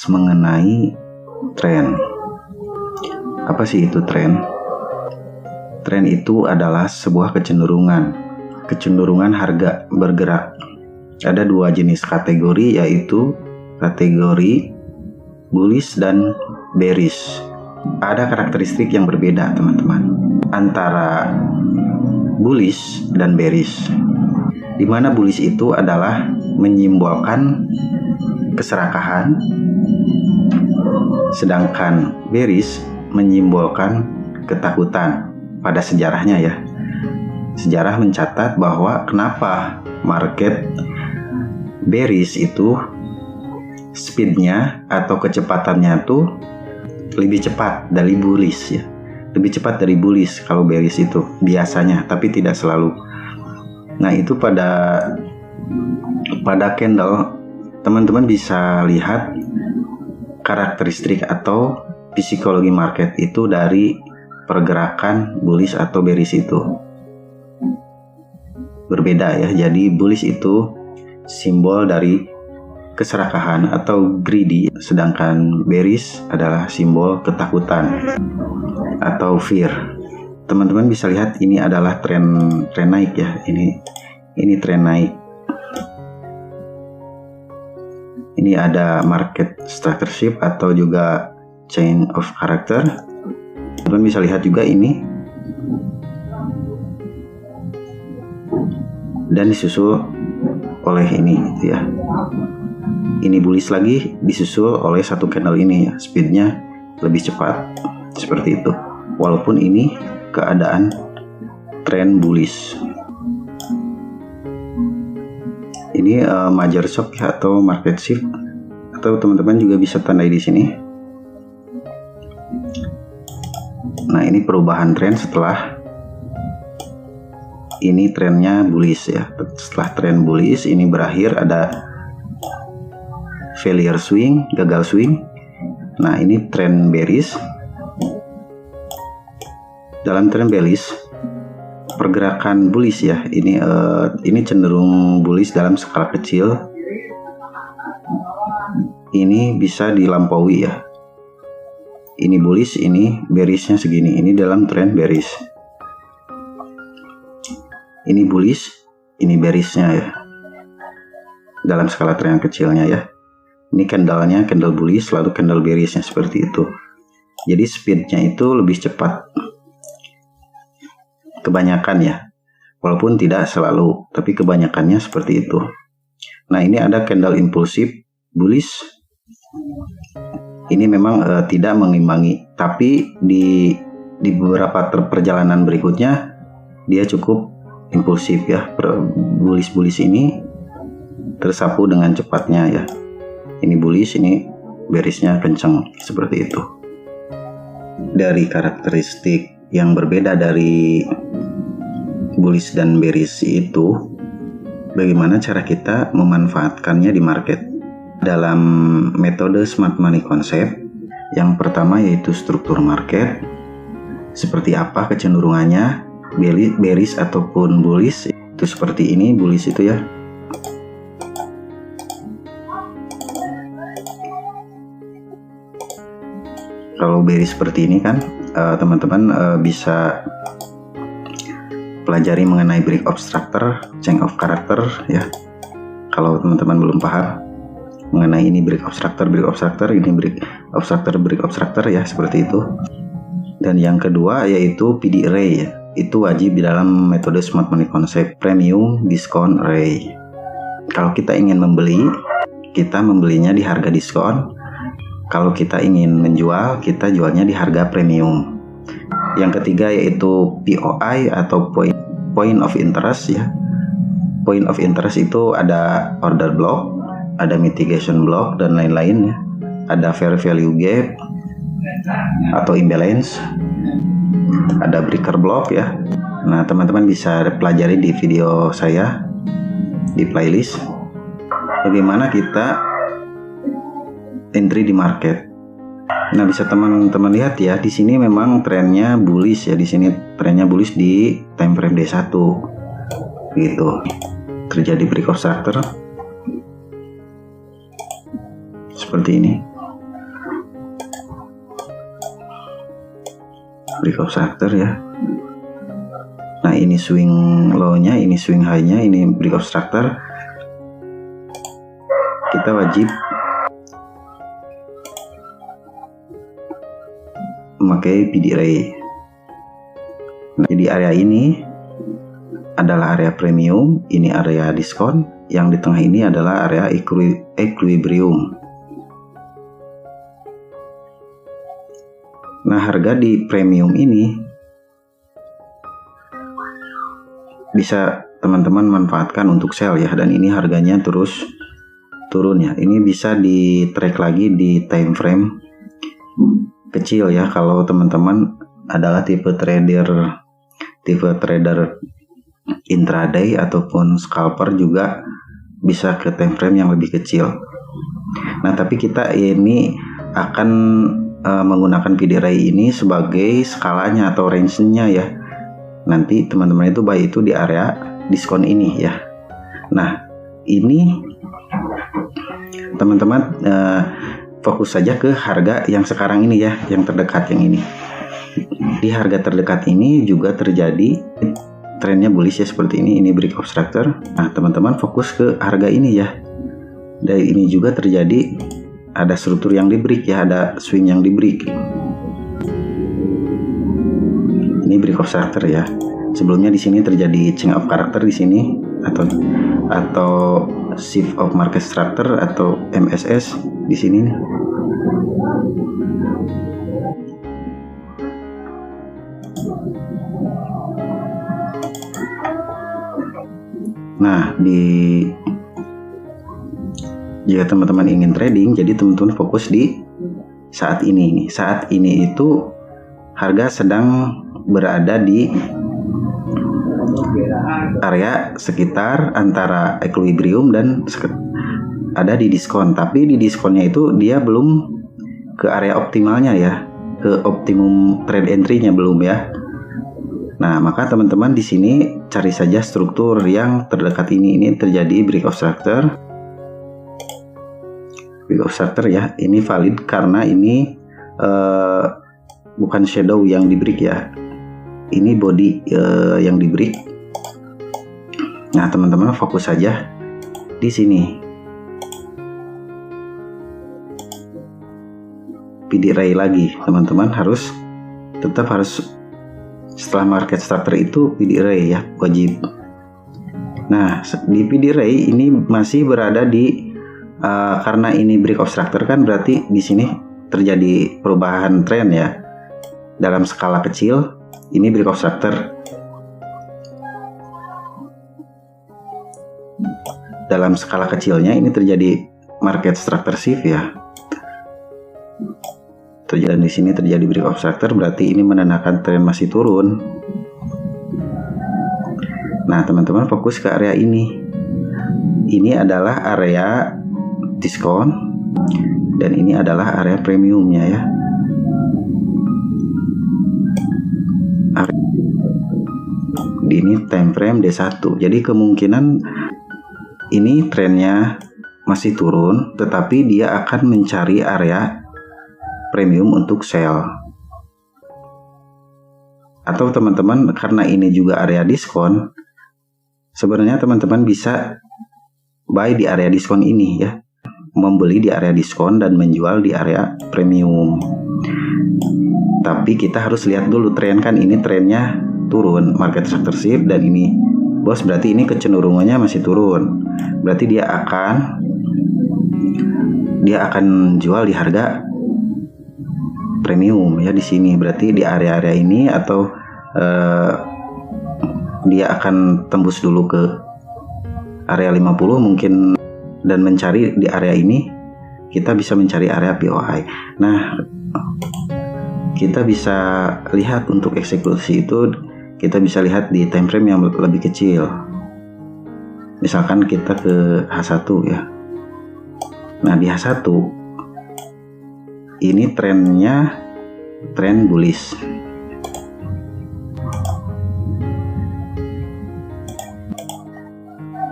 mengenai tren. Apa sih itu tren? Tren itu adalah sebuah kecenderungan harga bergerak. Ada dua jenis kategori, yaitu kategori bullish dan bearish. Ada karakteristik yang berbeda teman-teman antara bullish dan bearish, di mana bullish itu adalah menyimbolkan keserakahan, sedangkan bearish menyimbolkan ketakutan. Pada sejarahnya ya, sejarah mencatat bahwa kenapa market bearish itu speednya atau kecepatannya tuh lebih cepat dari bullish ya, lebih cepat dari bullish kalau bearish itu biasanya, tapi tidak selalu. Nah itu pada candle teman-teman bisa lihat karakteristik atau psikologi market itu dari pergerakan bullish atau bearish itu berbeda ya. Jadi bullish itu simbol dari keserakahan atau greedy, sedangkan bearish adalah simbol ketakutan atau fear. Teman-teman bisa lihat ini adalah tren naik ya. Ini tren naik. Ini ada market structure shift atau juga change of character. Teman-teman bisa lihat juga ini, dan disusul oleh ini ya. Ini bullish lagi disusul oleh satu candle ini ya, speednya lebih cepat seperti itu, walaupun ini keadaan tren bullish. Ini major shock ya, atau market shift, atau teman-teman juga bisa tandai di sini. Nah ini perubahan tren setelah ini trennya bullish ya. Setelah tren bullish ini berakhir, ada failure swing, gagal swing. Nah ini tren bearish. Dalam tren bearish pergerakan bullish ya, ini cenderung bullish dalam skala kecil. Ini bisa dilampaui ya. Ini bullish, ini bearishnya segini. Ini dalam tren bearish. Ini bullish, ini bearishnya ya, dalam skala tren kecilnya ya. Ini candlenya candle bullish, lalu candle bearishnya seperti itu. Jadi speednya itu lebih cepat kebanyakan ya, walaupun tidak selalu, tapi kebanyakannya seperti itu. Nah ini ada candle impulsif bullish. Ini memang tidak mengimbangi, tapi di beberapa perjalanan berikutnya dia cukup impulsif ya. Bullish ini tersapu dengan cepatnya ya. Ini bullish, ini bearishnya kencang seperti itu. Dari karakteristik yang berbeda dari bullish dan bearish itu, bagaimana cara kita memanfaatkannya di market? Dalam metode smart money concept, yang pertama yaitu struktur market. Seperti apa kecenderungannya, bearish ataupun bullish itu seperti ini. Bullish itu ya, kalau bearish seperti ini kan teman-teman bisa pelajari mengenai break of structure, change of character ya. Kalau teman-teman belum paham mengenai ini break of structure, ini break of structure ya, seperti itu. Dan yang kedua yaitu PD array ya. Itu wajib di dalam metode smart money concept, premium discount array. Kalau kita ingin membeli, kita membelinya di harga diskon. Kalau kita ingin menjual, kita jualnya di harga premium. Yang ketiga yaitu POI atau point of interest ya. Point of interest itu ada order block, ada mitigation block dan lain-lain ya. Ada fair value gap atau imbalance, ada breaker block ya. Nah teman-teman bisa pelajari di video saya di playlist bagaimana kita entry di market. Nah bisa teman-teman lihat ya, di sini memang trennya bullish ya. Di sini trennya bullish di time frame D1 gitu. Terjadi break of structure seperti ini. Break of structure ya. Nah, ini swing low-nya, ini swing high-nya, ini break of structure. Kita wajib memakai PD Ray. Nah, jadi area ini adalah area premium, ini area diskon, yang di tengah ini adalah area equilibrium. Nah, harga di premium ini bisa teman-teman manfaatkan untuk sell ya, dan ini harganya terus turun ya. Ini bisa di track lagi di time frame kecil ya, kalau teman-teman adalah tipe trader intraday ataupun scalper juga bisa ke time frame yang lebih kecil. Nah, tapi kita ini akan menggunakan PD Ray ini sebagai skalanya atau range-nya ya. Nanti teman-teman itu buy itu di area diskon ini ya. Nah, ini teman-teman fokus saja ke harga yang sekarang ini ya, yang terdekat yang ini. Di harga terdekat ini juga terjadi trennya bullish ya, seperti ini break of structure. Nah, teman-teman fokus ke harga ini ya. Dari ini juga terjadi ada struktur yang di break ya, ada swing yang di break. Ini break of structure ya. Sebelumnya di sini terjadi change of character di sini atau shift of market structure atau MSS di sini. Nah, jika teman-teman ingin trading, jadi teman-teman fokus di saat ini. Saat ini itu harga sedang berada di area sekitar antara equilibrium dan ada di diskon. Tapi di diskonnya itu dia belum ke area optimalnya ya, ke optimum trade entry-nya belum ya. Nah, maka teman-teman di sini cari saja struktur yang terdekat ini terjadi break of structure. Break of structure ya, ini valid karena ini bukan shadow yang di break ya. Ini body yang di break. Nah, teman-teman fokus saja di sini. PD Ray lagi, teman-teman tetap harus setelah market structure itu PD Ray ya, wajib. Nah, di PD Ray ini masih berada di karena ini break of structure kan berarti di sini terjadi perubahan tren ya. Dalam skala kecil ini break of structure. Dalam skala kecilnya ini terjadi market structure shift ya. Dan di sini terjadi break of structure, berarti ini menandakan tren masih turun. Nah, teman-teman fokus ke area ini. Ini adalah area diskon dan ini adalah area premiumnya ya. Ini time frame D1. Jadi kemungkinan ini trennya masih turun, tetapi dia akan mencari area premium untuk sell. Atau teman-teman karena ini juga area diskon, sebenarnya teman-teman bisa buy di area diskon ini ya, membeli di area diskon dan menjual di area premium. Tapi kita harus lihat dulu tren, kan ini trennya turun, market structure shift, dan ini bos berarti ini kecenderungannya masih turun. Berarti dia akan jual di harga premium ya di sini. Berarti di area-area ini atau dia akan tembus dulu ke area 50 mungkin dan mencari di area ini. Kita bisa mencari area POI. Nah, kita bisa lihat untuk eksekusi itu, kita bisa lihat di time frame yang lebih kecil. Misalkan kita ke H1 ya. Nah, di H1 ini trennya tren bullish.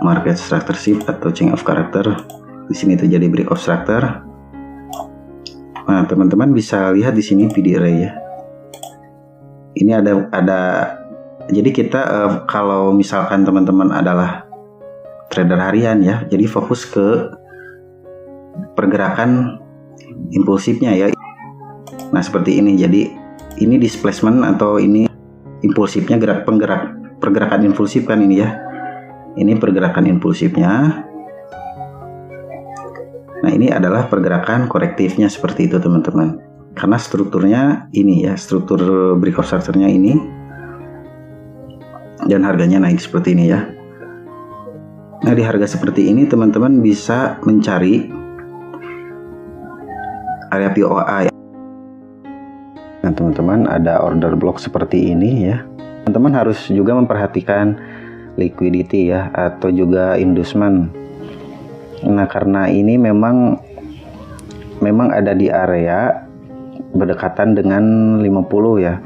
Market structure shift atau change of character. Di sini terjadi break of structure. Nah, teman-teman bisa lihat di sini PD array ya. Ini ada jadi kita kalau misalkan teman-teman adalah trader harian ya, jadi fokus ke pergerakan impulsifnya ya. Nah, seperti ini. Jadi ini displacement atau ini impulsifnya, pergerakan impulsif kan ini ya. Ini pergerakan impulsifnya. Nah, ini adalah pergerakan korektifnya seperti itu teman-teman. Karena strukturnya ini ya, struktur breakout structure-nya ini. Dan harganya naik seperti ini ya. Nah, di harga seperti ini teman-teman bisa mencari area POA ya. Nah, teman-teman ada order block seperti ini ya. Teman-teman harus juga memperhatikan liquidity ya, atau juga inducement. Nah, karena ini memang ada di area berdekatan dengan 50 ya.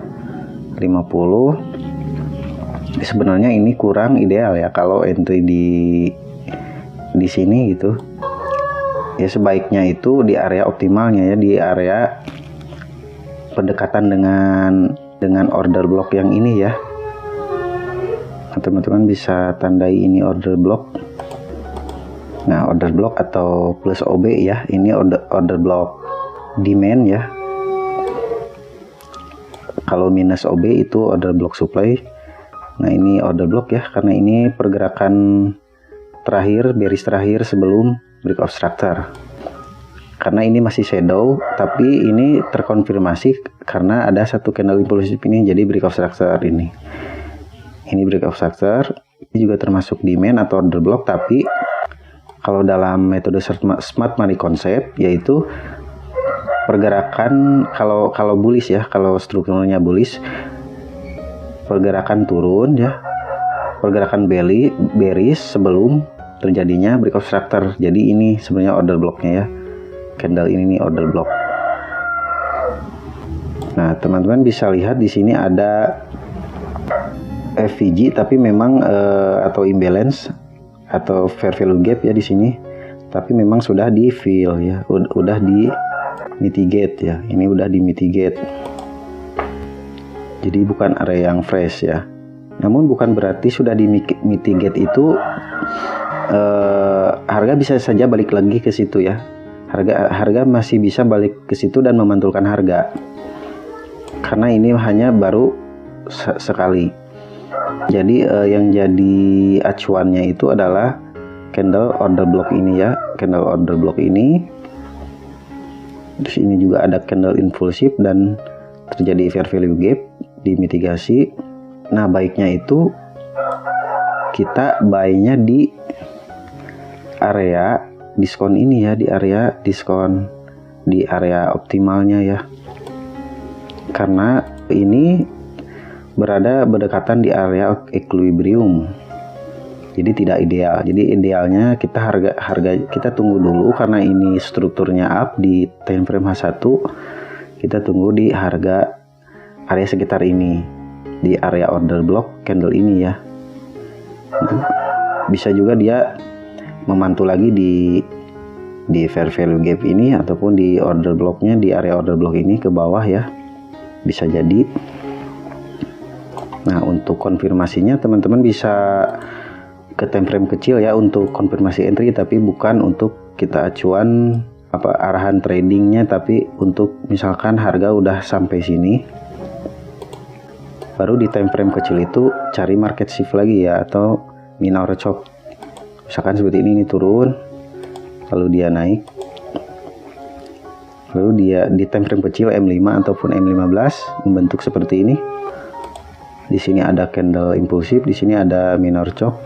50 sebenarnya ini kurang ideal ya kalau entry di sini gitu. Ya, sebaiknya itu di area optimalnya ya, di area pendekatan dengan order block yang ini ya. Teman-teman bisa tandai ini order block. Nah, order block atau plus OB ya, ini order block demand ya. Kalau minus OB itu order block supply. Nah, ini order block ya, karena ini pergerakan terakhir, bearish terakhir sebelum breakout structure. Karena ini masih shadow, tapi ini terkonfirmasi karena ada satu candle impulsif ini, jadi breakout structure ini. Ini breakout structure, ini juga termasuk demand atau order block, tapi kalau dalam metode smart money concept yaitu pergerakan kalau bullish ya, kalau strukturnya bullish, pergerakan turun ya, pergerakan bearish sebelum terjadinya breakout structure. Jadi ini sebenarnya order blocknya ya, candle ini nih order block. Nah, teman-teman bisa lihat di sini ada FVG tapi memang atau imbalance atau fair value gap ya di sini, tapi memang sudah di fill ya, udah di mitigate ya, ini udah di mitigate, jadi bukan area yang fresh ya. Namun bukan berarti sudah di mitigate itu harga bisa saja balik lagi ke situ ya, harga masih bisa balik ke situ dan memantulkan harga, karena ini hanya baru sekali. Jadi yang jadi acuannya itu adalah candle order block ini ya, candle order block ini. Di sini juga ada candle impulsif dan terjadi fair value gap, dimitigasi. Nah, baiknya itu kita buy-nya di area diskon ini ya, di area diskon, di area optimalnya ya. Karena ini berada berdekatan di area equilibrium, jadi tidak ideal. Jadi idealnya kita harga kita tunggu dulu, karena ini strukturnya up di time frame H1, kita tunggu di harga area sekitar ini, di area order block candle ini ya. Nah, bisa juga dia memantul lagi di fair value gap ini, ataupun di order blocknya, di area order block ini ke bawah ya, bisa jadi. Nah, untuk konfirmasinya teman-teman bisa ke time frame kecil ya untuk konfirmasi entry, tapi bukan untuk kita acuan arahan tradingnya, tapi untuk misalkan harga udah sampai sini, baru di time frame kecil itu cari market shift lagi ya, atau minor chop. Misalkan seperti ini turun, lalu dia naik, lalu dia di time frame kecil M5 ataupun M15 membentuk seperti ini. Di sini ada candle impulsif, di sini ada minor chop.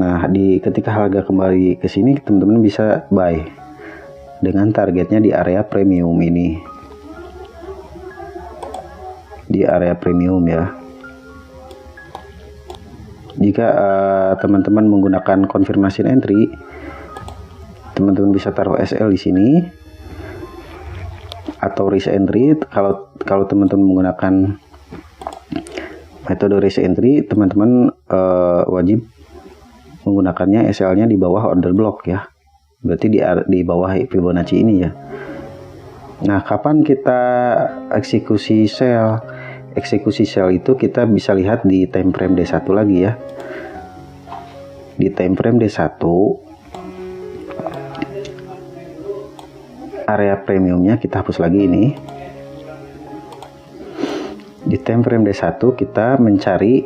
Nah, ketika harga kembali ke sini, teman-teman bisa buy dengan targetnya di area premium ini, di area premium ya. Jika teman-teman menggunakan confirmation entry, teman-teman bisa taruh SL di sini, atau risk entry. Kalau teman-teman menggunakan metode risk entry, teman-teman wajib menggunakannya SL-nya di bawah order block ya. berarti di bawah Fibonacci ini ya. Nah, kapan kita eksekusi sell? Eksekusi sell itu kita bisa lihat di time frame D1 lagi ya. Di time frame D1 area premiumnya kita hapus lagi ini. Di time frame D1 kita mencari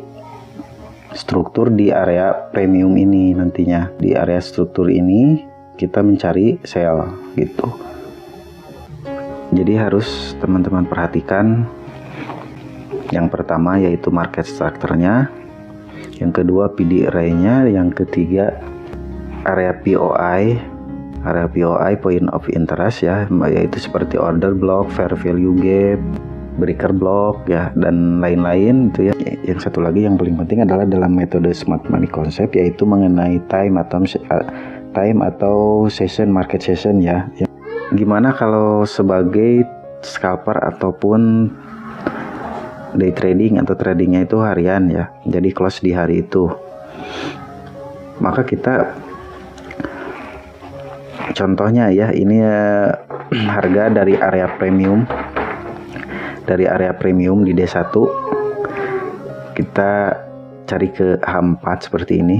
struktur di area premium ini nantinya. Di area struktur ini kita mencari sell gitu. Jadi harus teman-teman perhatikan yang pertama yaitu market structure-nya, yang kedua PD array-nya, yang ketiga area POI, point of interest ya, yaitu seperti order block, fair value gap, breaker block ya, dan lain-lain itu ya. Yang satu lagi yang paling penting adalah dalam metode smart money concept, yaitu mengenai time atau session, market session ya. Gimana kalau sebagai scalper ataupun day trading atau tradingnya itu harian ya, jadi close di hari itu, maka kita contohnya ya, ini harga dari area premium di D1 kita cari ke H4 seperti ini.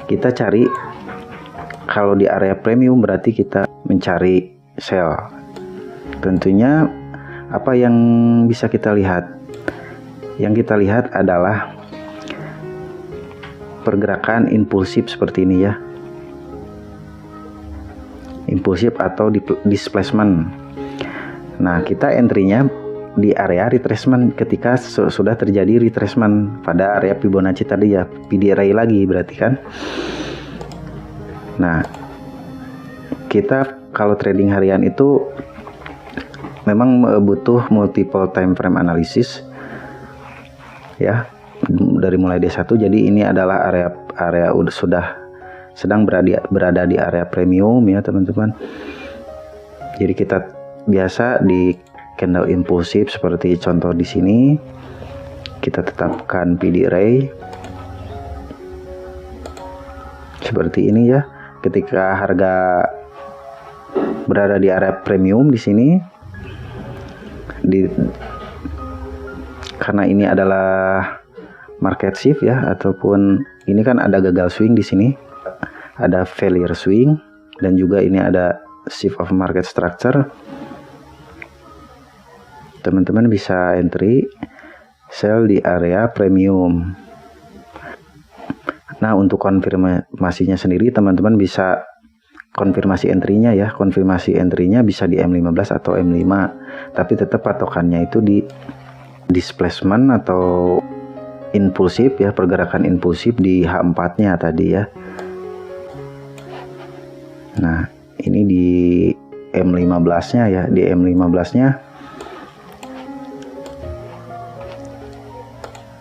Kita cari kalau di area premium berarti kita mencari sell. Tentunya apa yang bisa kita lihat? Yang kita lihat adalah pergerakan impulsif seperti ini ya. Impulsif atau displacement. Nah, kita entry-nya di area retracement ketika sudah terjadi retracement pada area Fibonacci tadi ya, PD array lagi berarti kan. Nah, kita kalau trading harian itu memang butuh multiple time frame analysis ya, dari mulai D1. Jadi ini adalah area sudah sedang berada di area premium ya teman-teman. Jadi kita biasa di candle impulsif seperti contoh di sini, kita tetapkan PD array seperti ini ya. Ketika harga berada di area premium di sini, karena ini adalah market shift ya, ataupun ini kan ada gagal swing di sini, ada failure swing, dan juga ini ada shift of market structure. Teman-teman bisa entry sell di area premium. Nah, untuk konfirmasinya sendiri teman-teman bisa konfirmasi entry-nya ya. Konfirmasi entry-nya bisa di M15 atau M5, tapi tetap patokannya itu di displacement atau impulsif ya, pergerakan impulsif di H4-nya tadi ya. Nah, ini di M15-nya ya, di M15-nya.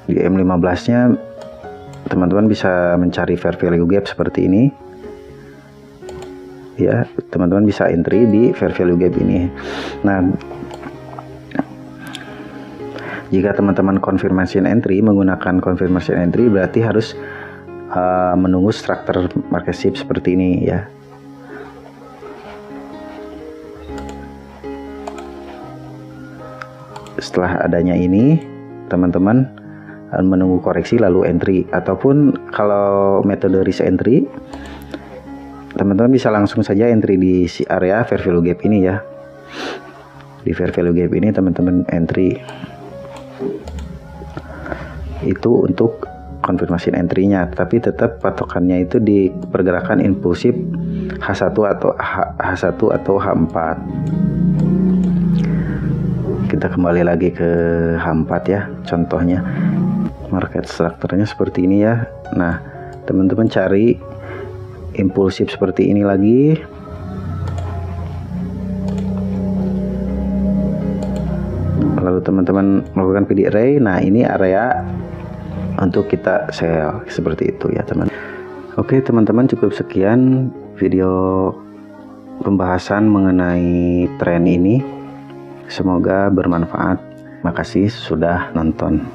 Di M15-nya teman-teman bisa mencari fair value gap seperti ini. Ya, teman-teman bisa entry di fair value gap ini. Nah, jika teman-teman confirmation entry menggunakan confirmation entry berarti harus menunggu struktur market shift seperti ini ya. Setelah adanya ini, teman-teman menunggu koreksi lalu entry, ataupun kalau metode risk entry teman-teman bisa langsung saja entry di area fair value gap ini ya. Di fair value gap ini teman-teman entry. Itu untuk konfirmasi entry-nya, tapi tetap patokannya itu di pergerakan impulsif H1 atau H4. Kita kembali lagi ke H4 ya, contohnya market structure-nya seperti ini ya. Nah, teman-teman cari impulsif seperti ini lagi. Lalu teman-teman melakukan PD array. Nah, ini area untuk kita sell seperti itu ya teman. Oke teman-teman, cukup sekian video pembahasan mengenai tren ini. Semoga bermanfaat. Makasih sudah nonton.